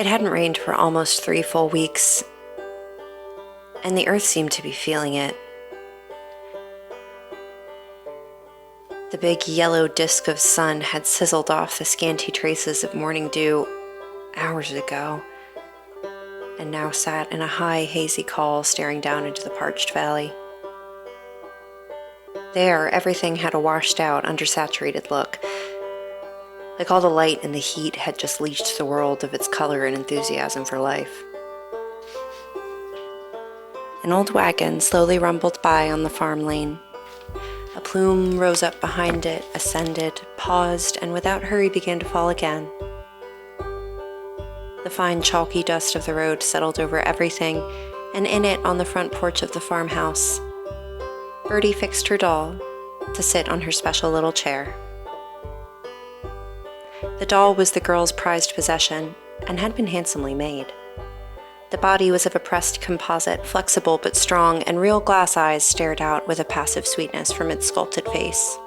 It hadn't rained for almost 3 full weeks, and the earth seemed to be feeling it. The big yellow disk of sun had sizzled off the scanty traces of morning dew hours ago, and now sat in a high, hazy call staring down into the parched valley. There, everything had a washed-out, undersaturated look, like all the light and the heat had just leached the world of its color and enthusiasm for life. An old wagon slowly rumbled by on the farm lane. A plume rose up behind it, ascended, paused, and without hurry began to fall again. The fine chalky dust of the road settled over everything, and in it, on the front porch of the farmhouse, Birdie fixed her doll to sit on her special little chair. The doll was the girl's prized possession and had been handsomely made. The body was of a pressed composite, flexible but strong, and real glass eyes stared out with a passive sweetness from its sculpted face.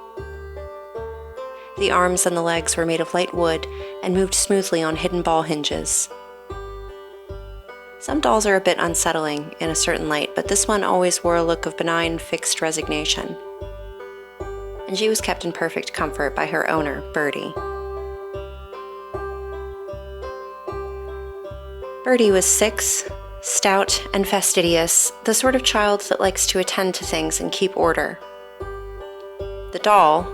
The arms and the legs were made of light wood and moved smoothly on hidden ball hinges. Some dolls are a bit unsettling in a certain light, but this one always wore a look of benign, fixed resignation. And she was kept in perfect comfort by her owner, Birdie. Birdie was 6, stout and fastidious, the sort of child that likes to attend to things and keep order. The doll,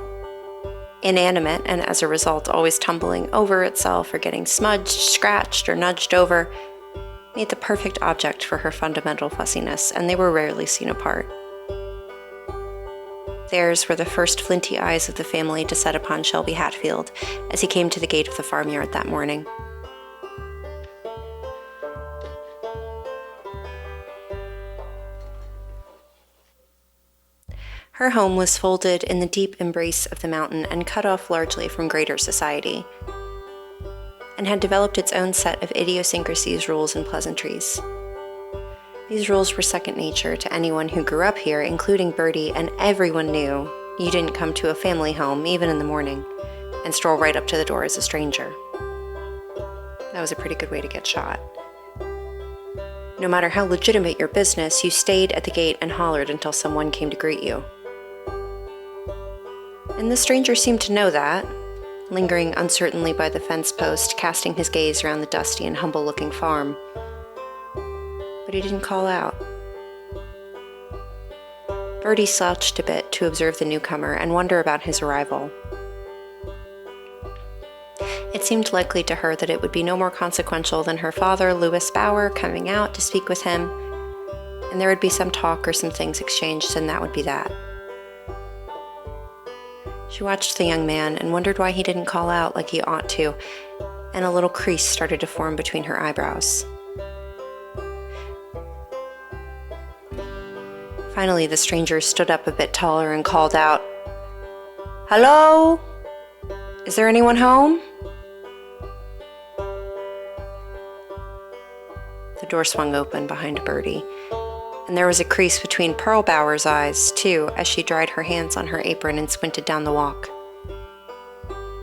inanimate and as a result always tumbling over itself or getting smudged, scratched, or nudged over, made the perfect object for her fundamental fussiness, and they were rarely seen apart. Theirs were the first flinty eyes of the family to set upon Shelby Hadfield as he came to the gate of the farmyard that morning. Her home was folded in the deep embrace of the mountain and cut off largely from greater society, and had developed its own set of idiosyncrasies, rules, and pleasantries. These rules were second nature to anyone who grew up here, including Birdie, and everyone knew you didn't come to a family home, even in the morning, and stroll right up to the door as a stranger. That was a pretty good way to get shot. No matter how legitimate your business, you stayed at the gate and hollered until someone came to greet you. And the stranger seemed to know that, lingering uncertainly by the fence post, casting his gaze around the dusty and humble-looking farm. But he didn't call out. Birdie slouched a bit to observe the newcomer and wonder about his arrival. It seemed likely to her that it would be no more consequential than her father, Lewis Bauer, coming out to speak with him, and there would be some talk or some things exchanged, and that would be that. She watched the young man and wondered why he didn't call out like he ought to, and a little crease started to form between her eyebrows. Finally, the stranger stood up a bit taller and called out, "Hello? Is there anyone home?" The door swung open behind Birdie, and there was a crease between Pearl Bauer's eyes, too, as she dried her hands on her apron and squinted down the walk.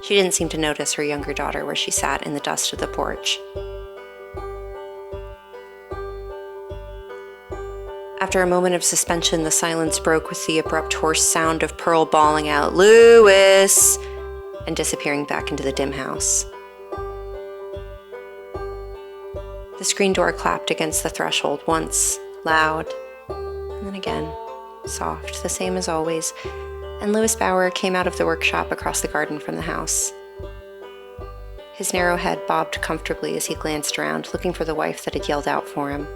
She didn't seem to notice her younger daughter where she sat in the dust of the porch. After a moment of suspension, the silence broke with the abrupt hoarse sound of Pearl bawling out, "Lewis!" and disappearing back into the dim house. The screen door clapped against the threshold once, loud, and then again, soft, the same as always, and Lewis Bauer came out of the workshop across the garden from the house. His narrow head bobbed comfortably as he glanced around, looking for the wife that had yelled out for him.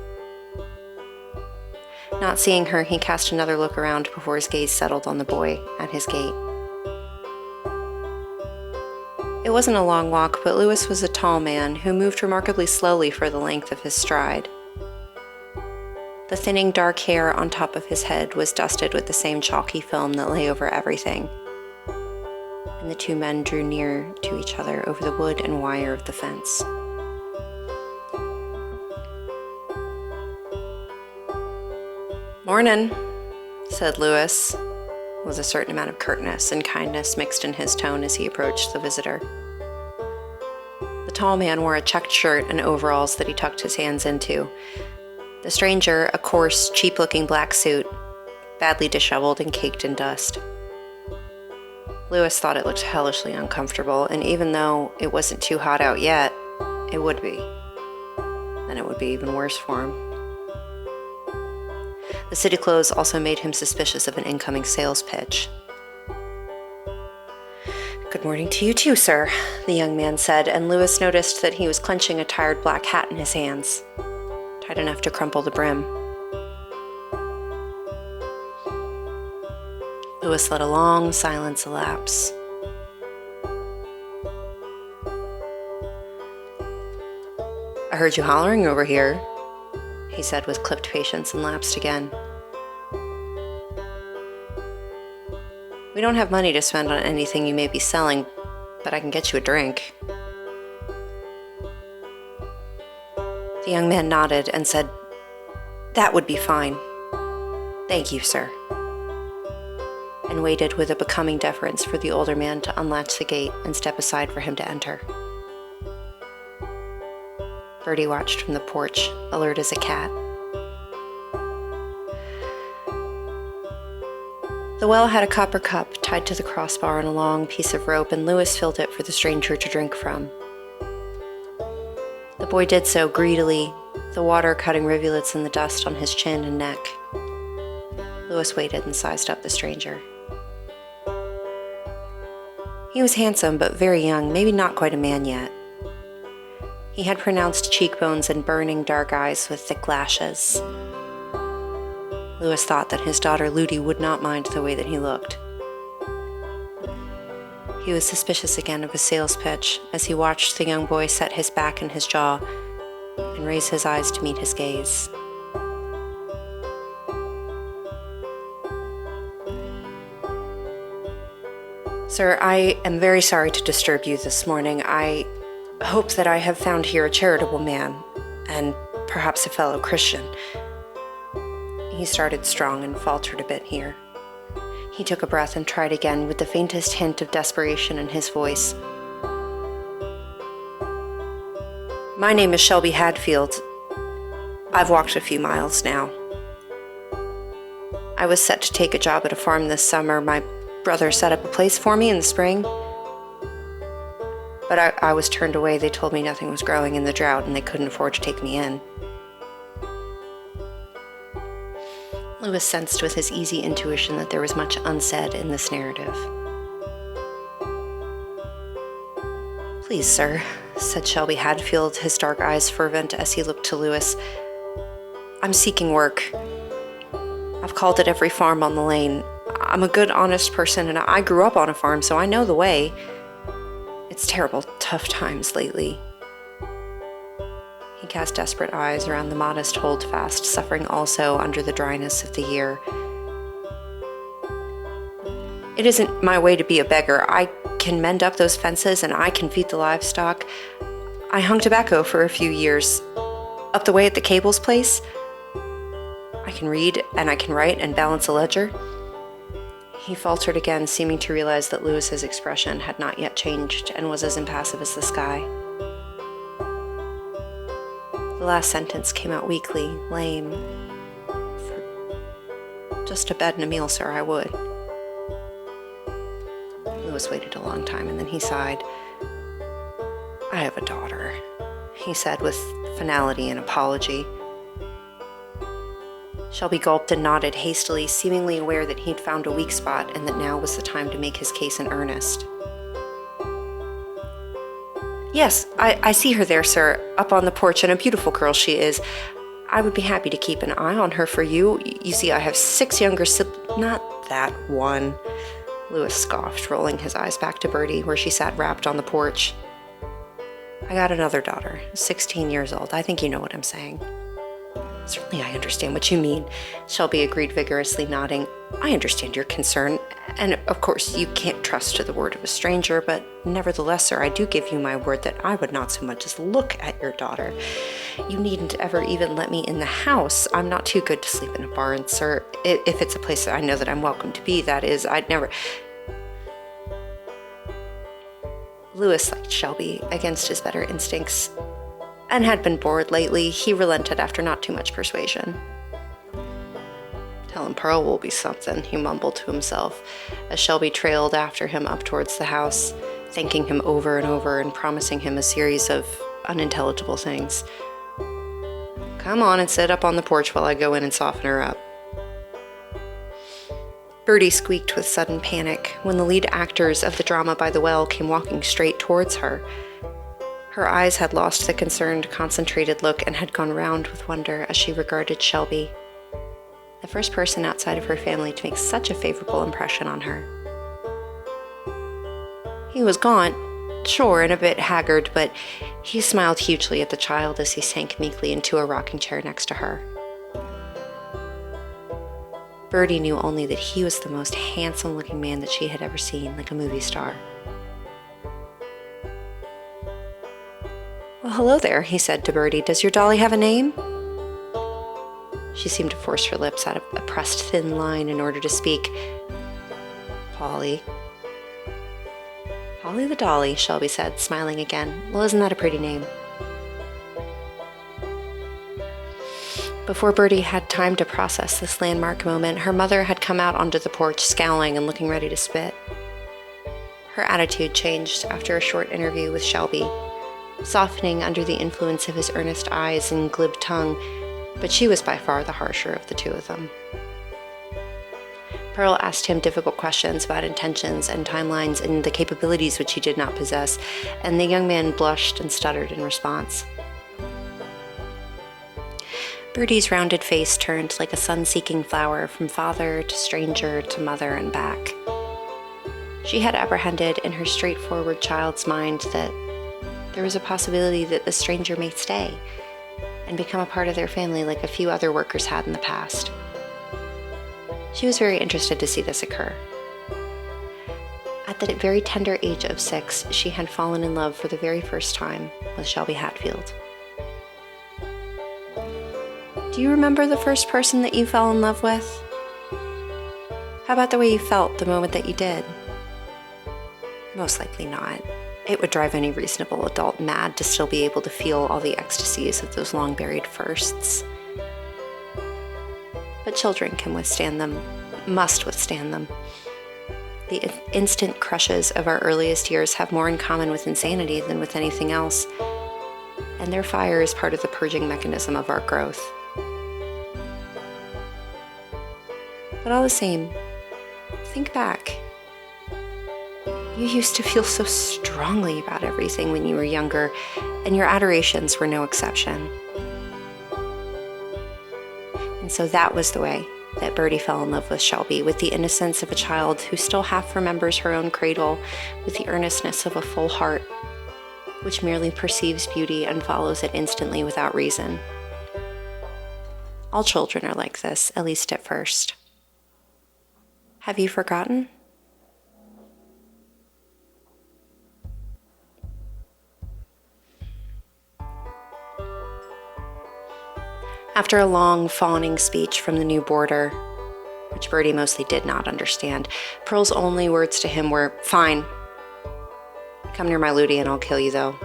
Not seeing her, he cast another look around before his gaze settled on the boy at his gate. It wasn't a long walk, but Lewis was a tall man who moved remarkably slowly for the length of his stride. The thinning dark hair on top of his head was dusted with the same chalky film that lay over everything, and the two men drew near to each other over the wood and wire of the fence. "Mornin'," said Lewis, with a certain amount of curtness and kindness mixed in his tone as he approached the visitor. The tall man wore a checked shirt and overalls that he tucked his hands into. The stranger, a coarse, cheap-looking black suit, badly disheveled and caked in dust. Lewis thought it looked hellishly uncomfortable, and even though it wasn't too hot out yet, it would be. Then it would be even worse for him. The city clothes also made him suspicious of an incoming sales pitch. "Good morning to you too, sir," the young man said, and Lewis noticed that he was clenching a tired black hat in his hands, tight enough to crumple the brim. Lewis let a long silence elapse. "I heard you hollering over here," he said with clipped patience, and lapsed again. "We don't have money to spend on anything you may be selling, but I can get you a drink." The young man nodded and said, "That would be fine. Thank you, sir," and waited with a becoming deference for the older man to unlatch the gate and step aside for him to enter. Birdie watched from the porch, alert as a cat. The well had a copper cup tied to the crossbar on a long piece of rope, and Lewis filled it for the stranger to drink from. The boy did so greedily, the water cutting rivulets in the dust on his chin and neck. Lewis waited and sized up the stranger. He was handsome, but very young, maybe not quite a man yet. He had pronounced cheekbones and burning dark eyes with thick lashes. Lewis thought that his daughter Ludi would not mind the way that he looked. He was suspicious again of a sales pitch as he watched the young boy set his back and his jaw and raise his eyes to meet his gaze. "Sir, I am very sorry to disturb you this morning. I hope that I have found here a charitable man, and perhaps a fellow Christian." He started strong and faltered a bit here. He took a breath and tried again with the faintest hint of desperation in his voice. "My name is Shelby Hadfield. I've walked a few miles now. I was set to take a job at a farm this summer. My brother set up a place for me in the spring. But I was turned away. They told me nothing was growing in the drought and they couldn't afford to take me in." Lewis sensed with his easy intuition that there was much unsaid in this narrative. "Please, sir," said Shelby Hadfield, his dark eyes fervent as he looked to Lewis. "I'm seeking work. I've called at every farm on the lane. I'm a good, honest person, and I grew up on a farm, so I know the way. It's terrible, tough times lately." He cast desperate eyes around the modest holdfast, suffering also under the dryness of the year. "It isn't my way to be a beggar. I can mend up those fences and I can feed the livestock. I hung tobacco for a few years. Up the way at the cable's place. I can read and I can write and balance a ledger." He faltered again, seeming to realize that Lewis's expression had not yet changed and was as impassive as the sky. The last sentence came out weakly, lame. "For just a bed and a meal, sir, I would." Lewis waited a long time, and then he sighed. "I have a daughter," he said with finality and apology. Shelby gulped and nodded hastily, seemingly aware that he'd found a weak spot and that now was the time to make his case in earnest. "Yes, I see her there, sir, up on the porch, and a beautiful girl she is. I would be happy to keep an eye on her for you. You see, I have 6 younger siblings." "Not that one," Lewis scoffed, rolling his eyes back to Birdie, where she sat wrapped on the porch. "I got another daughter, 16 years old. I think you know what I'm saying." "Certainly I understand what you mean," Shelby agreed vigorously, nodding. "I understand your concern, and of course you can't trust to the word of a stranger, but nevertheless, sir, I do give you my word that I would not so much as look at your daughter. You needn't ever even let me in the house. I'm not too good to sleep in a barn, sir. If it's a place that I know that I'm welcome to be, that is, I'd never..." Lewis liked Shelby against his better instincts, and had been bored lately. He relented after not too much persuasion. "Telling Pearl will be something," he mumbled to himself, as Shelby trailed after him up towards the house, thanking him over and over and promising him a series of unintelligible things. "Come on and sit up on the porch while I go in and soften her up." Birdie squeaked with sudden panic when the lead actors of the drama by the well came walking straight towards her. Her eyes had lost the concerned, concentrated look and had gone round with wonder as she regarded Shelby, the first person outside of her family to make such a favorable impression on her. He was gaunt, sure, and a bit haggard, but he smiled hugely at the child as he sank meekly into a rocking chair next to her. Birdie knew only that he was the most handsome-looking man that she had ever seen, like a movie star. "Well, hello there," he said to Birdie. "Does your dolly have a name?" She seemed to force her lips out of a pressed thin line in order to speak. "Polly." "Polly the dolly," Shelby said, smiling again. "Well, isn't that a pretty name?" Before Birdie had time to process this landmark moment, her mother had come out onto the porch, scowling and looking ready to spit. Her attitude changed after a short interview with Shelby, softening under the influence of his earnest eyes and glib tongue, but she was by far the harsher of the two of them. Pearl asked him difficult questions about intentions and timelines and the capabilities which he did not possess, and the young man blushed and stuttered in response. Birdie's rounded face turned like a sun-seeking flower from father to stranger to mother and back. She had apprehended in her straightforward child's mind that there was a possibility that the stranger may stay and become a part of their family like a few other workers had in the past. She was very interested to see this occur. At the very tender age of 6, she had fallen in love for the very first time with Shelby Hadfield. "Do you remember the first person that you fell in love with? How about the way you felt the moment that you did?" Most likely not. It would drive any reasonable adult mad to still be able to feel all the ecstasies of those long-buried firsts. But children can withstand them, must withstand them. The instant crushes of our earliest years have more in common with insanity than with anything else, and their fire is part of the purging mechanism of our growth. But all the same, think back. You used to feel so strongly about everything when you were younger, and your adorations were no exception. And so that was the way that Birdie fell in love with Shelby, with the innocence of a child who still half remembers her own cradle, with the earnestness of a full heart, which merely perceives beauty and follows it instantly without reason. All children are like this, at least at first. Have you forgotten? After a long, fawning speech from the new boarder, which Birdie mostly did not understand, Pearl's only words to him were, "Fine. Come near my Ludi and I'll kill you, though."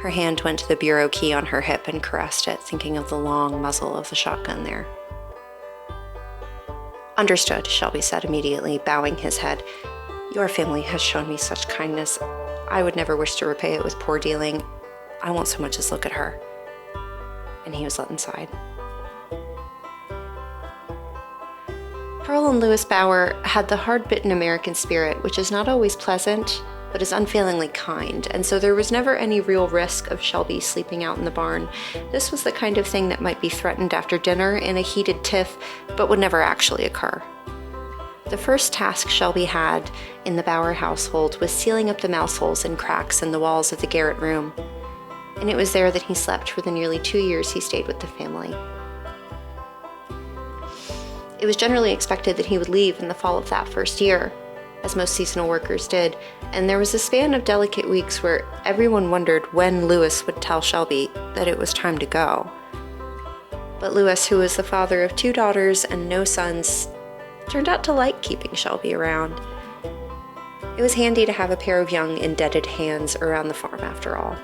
Her hand went to the bureau key on her hip and caressed it, thinking of the long muzzle of the shotgun there. "Understood," Shelby said immediately, bowing his head. "Your family has shown me such kindness. I would never wish to repay it with poor dealing. I won't so much as look at her." And he was let inside. Pearl and Louis Bauer had the hard-bitten American spirit, which is not always pleasant, but is unfailingly kind, and so there was never any real risk of Shelby sleeping out in the barn. This was the kind of thing that might be threatened after dinner in a heated tiff, but would never actually occur. The first task Shelby had in the Bauer household was sealing up the mouse holes and cracks in the walls of the garret room, and it was there that he slept for the nearly 2 years he stayed with the family. It was generally expected that he would leave in the fall of that first year, as most seasonal workers did, and there was a span of delicate weeks where everyone wondered when Louis would tell Shelby that it was time to go. But Louis, who was the father of 2 daughters and no sons, turned out to like keeping Shelby around. It was handy to have a pair of young, indebted hands around the farm after all.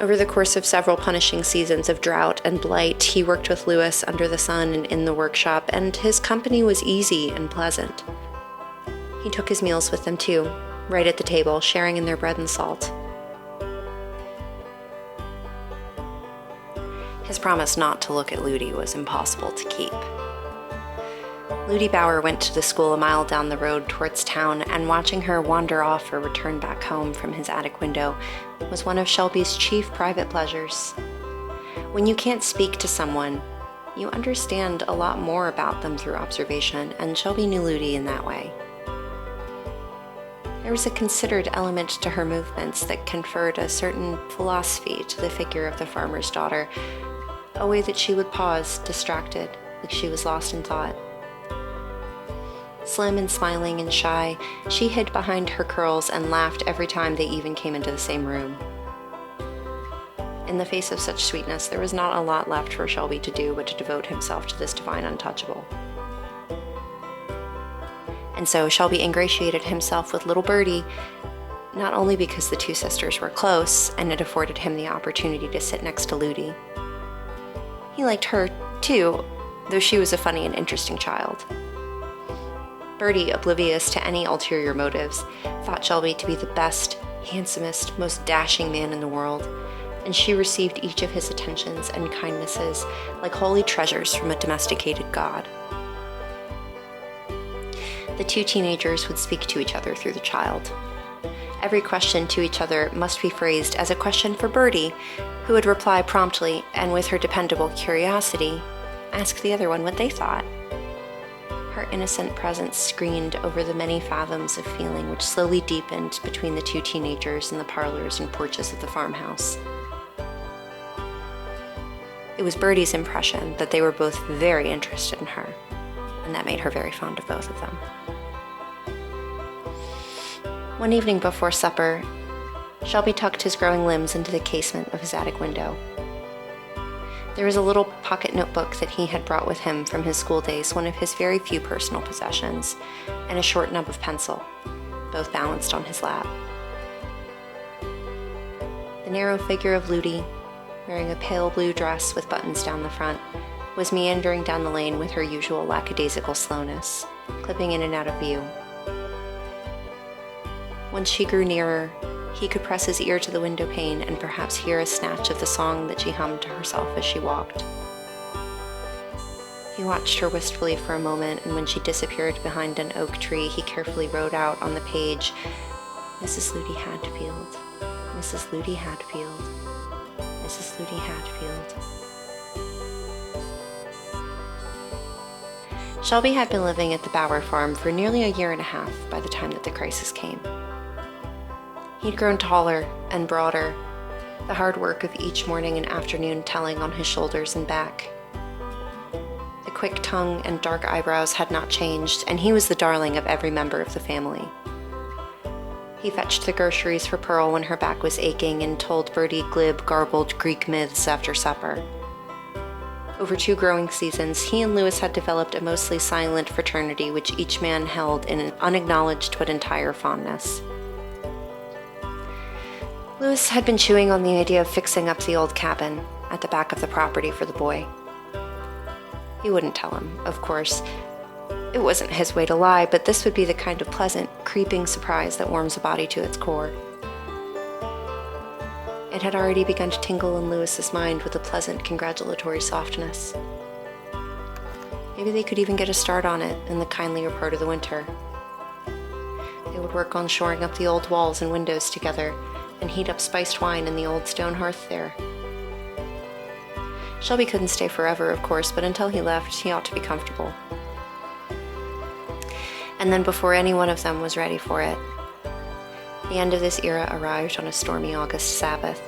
Over the course of several punishing seasons of drought and blight, he worked with Lewis under the sun and in the workshop, and his company was easy and pleasant. He took his meals with them too, right at the table, sharing in their bread and salt. His promise not to look at Ludi was impossible to keep. Ludi Bauer went to the school a mile down the road towards town, and watching her wander off or return back home from his attic window was one of Shelby's chief private pleasures. When you can't speak to someone, you understand a lot more about them through observation, and Shelby knew Ludi in that way. There was a considered element to her movements that conferred a certain philosophy to the figure of the farmer's daughter, a way that she would pause, distracted, like she was lost in thought. Slim and smiling and shy, she hid behind her curls and laughed every time they even came into the same room. In the face of such sweetness, there was not a lot left for Shelby to do but to devote himself to this divine untouchable. And so Shelby ingratiated himself with little Birdie, not only because the two sisters were close and it afforded him the opportunity to sit next to Ludi. He liked her, too, though she was a funny and interesting child. Birdie, oblivious to any ulterior motives, thought Shelby to be the best, handsomest, most dashing man in the world, and she received each of his attentions and kindnesses like holy treasures from a domesticated god. The two teenagers would speak to each other through the child. Every question to each other must be phrased as a question for Birdie, who would reply promptly and with her dependable curiosity, ask the other one what they thought. Her innocent presence screened over the many fathoms of feeling which slowly deepened between the two teenagers in the parlors and porches of the farmhouse. It was Birdie's impression that they were both very interested in her, and that made her very fond of both of them. One evening before supper, Shelby tucked his growing limbs into the casement of his attic window. There was a little pocket notebook that he had brought with him from his school days, one of his very few personal possessions, and a short nub of pencil, both balanced on his lap. The narrow figure of Ludi, wearing a pale blue dress with buttons down the front, was meandering down the lane with her usual lackadaisical slowness, clipping in and out of view. Once she grew nearer, he could press his ear to the window pane and perhaps hear a snatch of the song that she hummed to herself as she walked. He watched her wistfully for a moment, and when she disappeared behind an oak tree, he carefully wrote out on the page, "Mrs. Ludi Hadfield, Mrs. Ludi Hadfield, Mrs. Ludi Hadfield." Shelby had been living at the Bauer farm for nearly a year and a half by the time that the crisis came. He'd grown taller and broader, the hard work of each morning and afternoon telling on his shoulders and back. The quick tongue and dark eyebrows had not changed, and he was the darling of every member of the family. He fetched the groceries for Pearl when her back was aching and told Birdie glib, garbled Greek myths after supper. Over 2 growing seasons, he and Lewis had developed a mostly silent fraternity which each man held in an unacknowledged but entire fondness. Lewis had been chewing on the idea of fixing up the old cabin at the back of the property for the boy. He wouldn't tell him, of course. It wasn't his way to lie, but this would be the kind of pleasant, creeping surprise that warms a body to its core. It had already begun to tingle in Lewis's mind with a pleasant, congratulatory softness. Maybe they could even get a start on it in the kindlier part of the winter. They would work on shoring up the old walls and windows together, and heat up spiced wine in the old stone hearth there. Shelby couldn't stay forever, of course, but until he left, he ought to be comfortable. And then before any one of them was ready for it, the end of this era arrived on a stormy August Sabbath.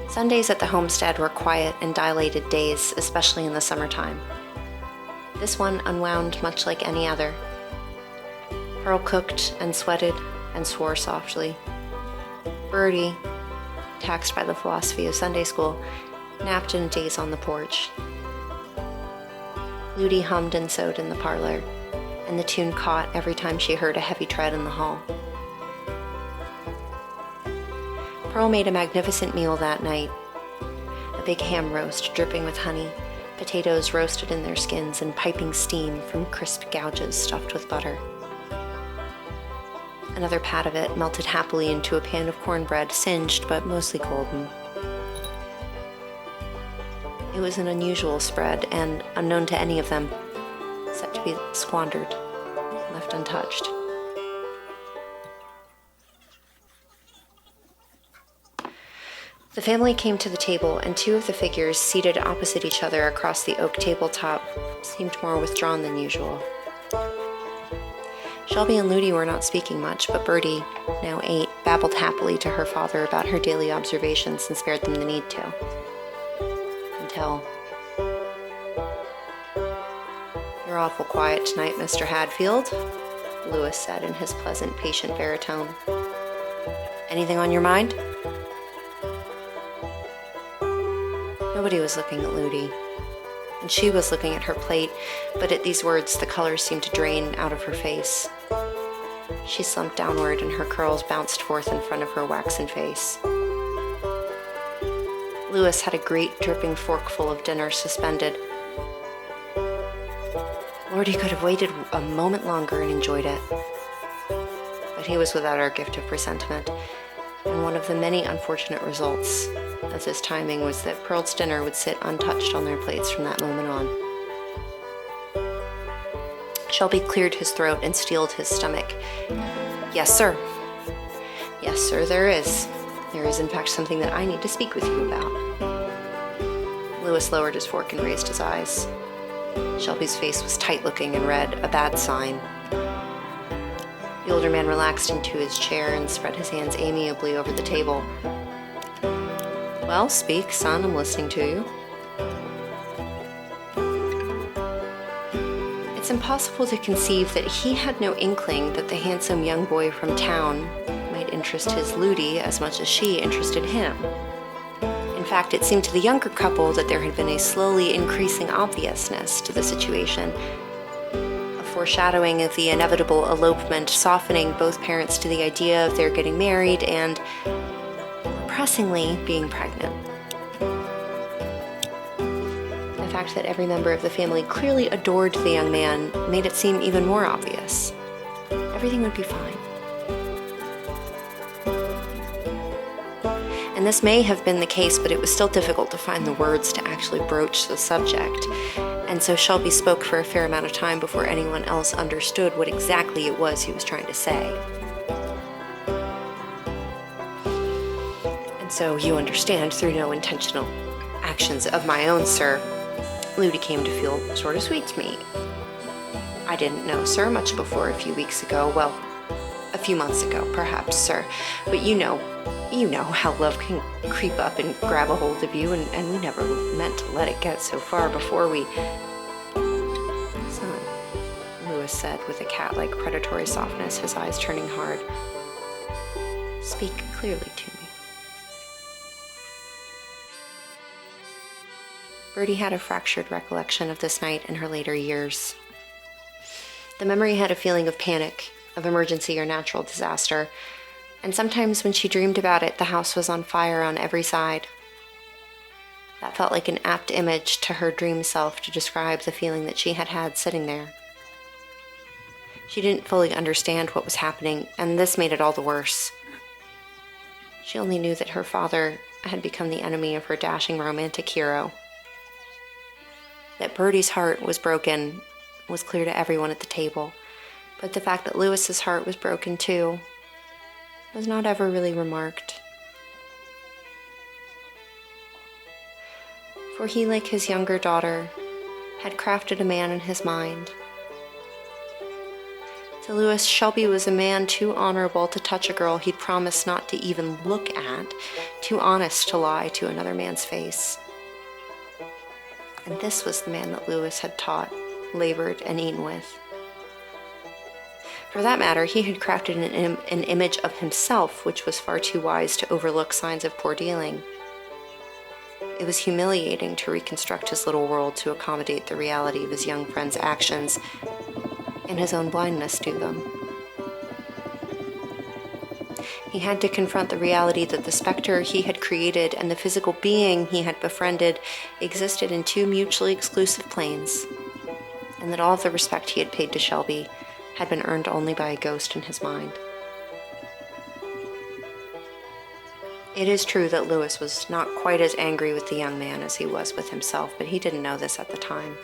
Sundays at the homestead were quiet and dilated days, especially in the summertime. This one unwound much like any other. Pearl cooked and sweated and swore softly. Birdie, taxed by the philosophy of Sunday school, napped in a daze on the porch. Ludi hummed and sewed in the parlor, and the tune caught every time she heard a heavy tread in the hall. Pearl made a magnificent meal that night. A big ham roast dripping with honey, potatoes roasted in their skins, and piping steam from crisp gouges stuffed with butter. Another pat of it melted happily into a pan of cornbread, singed but mostly golden. It was an unusual spread, and unknown to any of them, set to be squandered, left untouched. The family came to the table, and two of the figures seated opposite each other across the oak tabletop seemed more withdrawn than usual. Shelby and Ludi were not speaking much, but Birdie, now 8, babbled happily to her father about her daily observations and spared them the need to. Until... "You're awful quiet tonight, Mr. Hadfield," Lewis said in his pleasant, patient baritone. "Anything on your mind?" Nobody was looking at Ludi, and she was looking at her plate, but at these words the color seemed to drain out of her face. She slumped downward, and her curls bounced forth in front of her waxen face. Lewis had a great dripping forkful of dinner suspended. Lord, he could have waited a moment longer and enjoyed it. But he was without our gift of presentiment, and one of the many unfortunate results of this timing was that Pearl's dinner would sit untouched on their plates from that moment on. Shelby cleared his throat and steeled his stomach. "Yes, sir. Yes, sir, there is. There is, in fact, something that I need to speak with you about." Lewis lowered his fork and raised his eyes. Shelby's face was tight-looking and red, a bad sign. The older man relaxed into his chair and spread his hands amiably over the table. "Well, speak, son, I'm listening to you." It's impossible to conceive that he had no inkling that the handsome young boy from town might interest his Ludi as much as she interested him. In fact, it seemed to the younger couple that there had been a slowly increasing obviousness to the situation, a foreshadowing of the inevitable elopement, softening both parents to the idea of their getting married and, pressingly, being pregnant. The fact that every member of the family clearly adored the young man made it seem even more obvious. Everything would be fine. And this may have been the case, but it was still difficult to find the words to actually broach the subject. And so Shelby spoke for a fair amount of time before anyone else understood what exactly it was he was trying to say. "And so you understand, through no intentional actions of my own, sir, Ludi came to feel sort of sweet to me. I didn't know, sir, much before a few weeks ago. Well, a few months ago, perhaps, sir. But you know how love can creep up and grab a hold of you, and we never meant to let it get so far before we..." "Son," Lewis said with a cat-like predatory softness, his eyes turning hard, "speak clearly to me." Birdie had a fractured recollection of this night in her later years. The memory had a feeling of panic, of emergency or natural disaster, and sometimes when she dreamed about it, the house was on fire on every side. That felt like an apt image to her dream self to describe the feeling that she had had sitting there. She didn't fully understand what was happening, and this made it all the worse. She only knew that her father had become the enemy of her dashing romantic hero. That Birdie's heart was broken was clear to everyone at the table, but the fact that Lewis's heart was broken too was not ever really remarked. For he, like his younger daughter, had crafted a man in his mind. To Lewis, Shelby was a man too honorable to touch a girl he'd promised not to even look at, too honest to lie to another man's face. And this was the man that Lewis had taught, labored, and eaten with. For that matter, he had crafted an image of himself which was far too wise to overlook signs of poor dealing. It was humiliating to reconstruct his little world to accommodate the reality of his young friend's actions, and his own blindness to them. He had to confront the reality that the specter he had created and the physical being he had befriended existed in two mutually exclusive planes, and that all of the respect he had paid to Shelby had been earned only by a ghost in his mind. It is true that Lewis was not quite as angry with the young man as he was with himself, but he didn't know this at the time.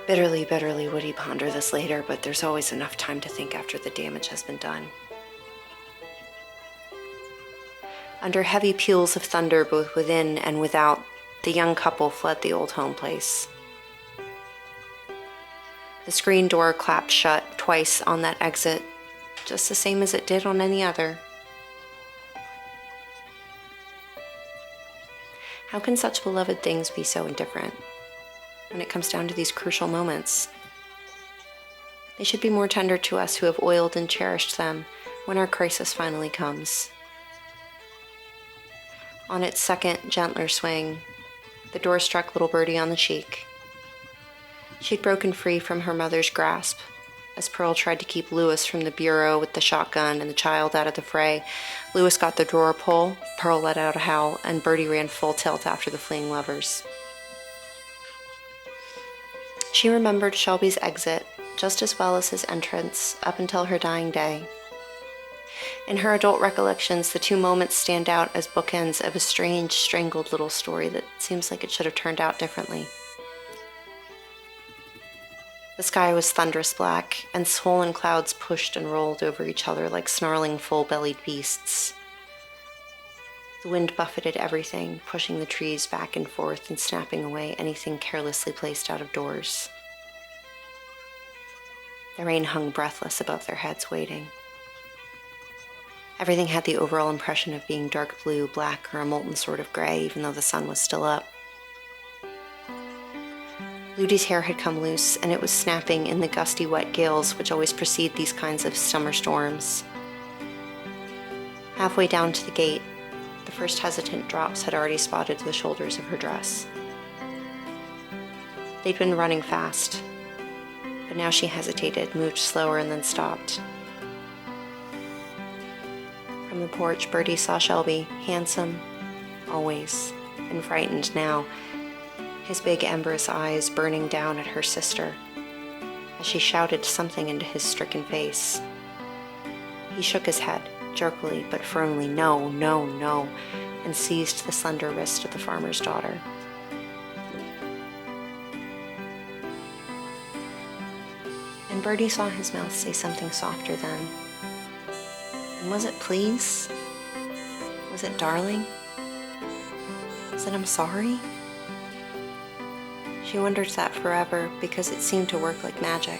Bitterly, bitterly would he ponder this later, but there's always enough time to think after the damage has been done. Under heavy peals of thunder both within and without, the young couple fled the old home place. The screen door clapped shut twice on that exit, just the same as it did on any other. How can such beloved things be so indifferent when it comes down to these crucial moments? They should be more tender to us who have oiled and cherished them when our crisis finally comes. On its second, gentler swing, the door struck little Birdie on the cheek. She'd broken free from her mother's grasp as Pearl tried to keep Lewis from the bureau with the shotgun and the child out of the fray. Lewis got the drawer pull, Pearl let out a howl, and Birdie ran full tilt after the fleeing lovers. She remembered Shelby's exit just as well as his entrance up until her dying day. In her adult recollections, the two moments stand out as bookends of a strange, strangled little story that seems like it should have turned out differently. The sky was thunderous black, and swollen clouds pushed and rolled over each other like snarling, full-bellied beasts. The wind buffeted everything, pushing the trees back and forth and snapping away anything carelessly placed out of doors. The rain hung breathless above their heads, waiting. Everything had the overall impression of being dark blue, black, or a molten sort of gray, even though the sun was still up. Ludi's hair had come loose, and it was snapping in the gusty, wet gales which always precede these kinds of summer storms. Halfway down to the gate, the first hesitant drops had already spotted the shoulders of her dress. They'd been running fast, but now she hesitated, moved slower, and then stopped. From the porch, Birdie saw Shelby, handsome, always, and frightened now, his big emberous eyes burning down at her sister, as she shouted something into his stricken face. He shook his head, jerkily but firmly, no, no, no, and seized the slender wrist of the farmer's daughter. And Birdie saw his mouth say something softer then. And was it please? Was it darling? Was it I'm sorry? She wondered that forever because it seemed to work like magic.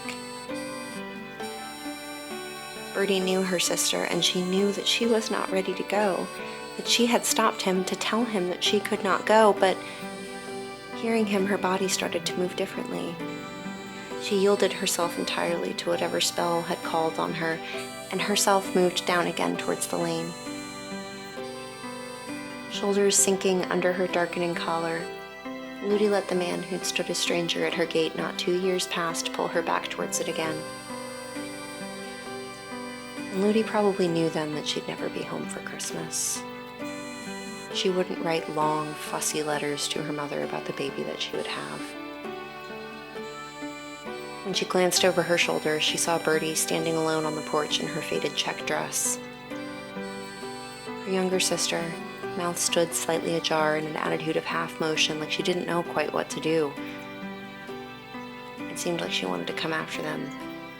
Birdie knew her sister, and she knew that she was not ready to go, that she had stopped him to tell him that she could not go, but hearing him, her body started to move differently. She yielded herself entirely to whatever spell had called on her, and herself moved down again towards the lane. Shoulders sinking under her darkening collar, Ludi let the man who'd stood a stranger at her gate not 2 years past pull her back towards it again. And Ludi probably knew then that she'd never be home for Christmas. She wouldn't write long, fussy letters to her mother about the baby that she would have. When she glanced over her shoulder, she saw Birdie standing alone on the porch in her faded check dress. Her younger sister, mouth stood slightly ajar in an attitude of half motion, like she didn't know quite what to do. It seemed like she wanted to come after them,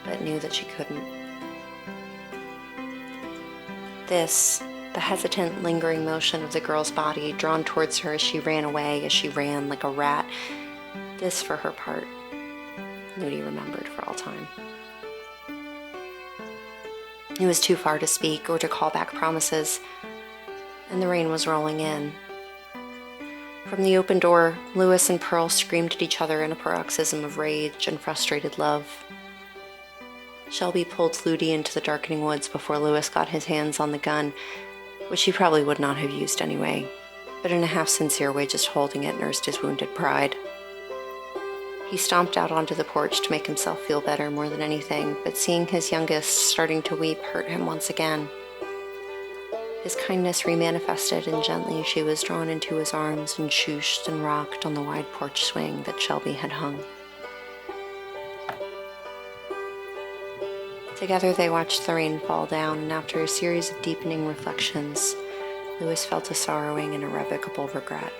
but knew that she couldn't. This, the hesitant, lingering motion of the girl's body drawn towards her as she ran away, as she ran like a rat, this, for her part, Ludi remembered for all time. It was too far to speak or to call back promises, and the rain was rolling in. From the open door, Lewis and Pearl screamed at each other in a paroxysm of rage and frustrated love. Shelby pulled Ludi into the darkening woods before Lewis got his hands on the gun, which he probably would not have used anyway, but in a half-sincere way just holding it nursed his wounded pride. He stomped out onto the porch to make himself feel better more than anything, but seeing his youngest starting to weep hurt him once again. His kindness remanifested, and gently she was drawn into his arms and shooshed and rocked on the wide porch swing that Shelby had hung. Together they watched the rain fall down, and after a series of deepening reflections, Lewis felt a sorrowing and irrevocable regret.